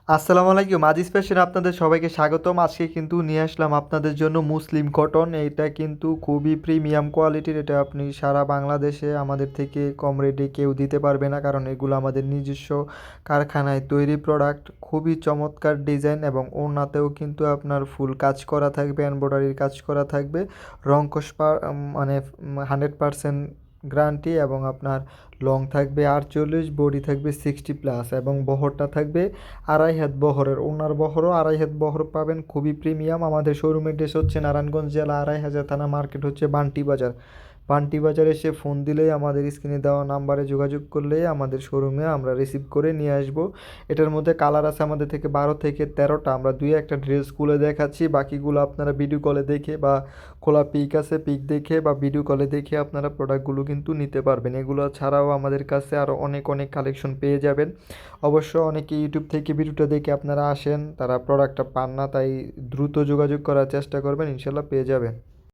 আসসালামু আলাইকুম। আজিজ ফ্যাশনে আপনাদের সবাইকে স্বাগতম। আজকে কিন্তু নিয়ে আসলাম আপনাদের জন্য মুসলিম কটন। এইটা কিন্তু খুবই প্রিমিয়াম কোয়ালিটির। এটা আপনি সারা বাংলাদেশে আমাদের থেকে কম রেটে কেউ দিতে পারবে না, কারণ এগুলো আমাদের নিজস্ব কারখানায় তৈরি প্রোডাক্ট। খুবই চমৎকার ডিজাইন এবং ওড়নাতেও কিন্তু আপনার ফুল কাজ করা থাকবে, এমব্রয়ডারির কাজ করা থাকবে। রংকশ মানে 100% গ্যারান্টি, এবং আপনার লং থাকবে 48, বডি থাকবে 60+ এবং বহরটা থাকবে 2.5 হাত বহরের। ওনার বহরও 2.5 হাত বহর পাবেন, খুবই প্রিমিয়াম। আমাদের শোরুমের ড্রেস হচ্ছে নারায়ণগঞ্জ জেলা 2.5 থানা মার্কেট হচ্ছে বান্টি বাজার। বান্টি বাজারে এসে ফোন দিলেই, আমাদের স্ক্রিনে দেওয়া নাম্বারে যোগাযোগ করলেই আমাদের শোরুমে আমরা রিসিভ করে নিয়ে আসবো। এটার মধ্যে কালার আছে আমাদের থেকে 12 থেকে 13টা। আমরা দুই একটা ড্রেস খুলে দেখাচ্ছি, বাকিগুলো আপনারা ভিডিও কলে দেখে বা খোলা পিক আছে, পিক দেখে বা ভিডিও কলে দেখে আপনারা প্রোডাক্টগুলো কিন্তু নিতে পারবেন। এগুলো ছাড়াও আমাদের কাছে আরও অনেক অনেক কালেকশন পেয়ে যাবেন। অবশ্য অনেকে ইউটিউব থেকে ভিডিওটা দেখে আপনারা আসেন, তারা প্রোডাক্টটা পান না, তাই দ্রুত যোগাযোগ করার চেষ্টা করবেন, ইনশাল্লাহ পেয়ে যাবেন।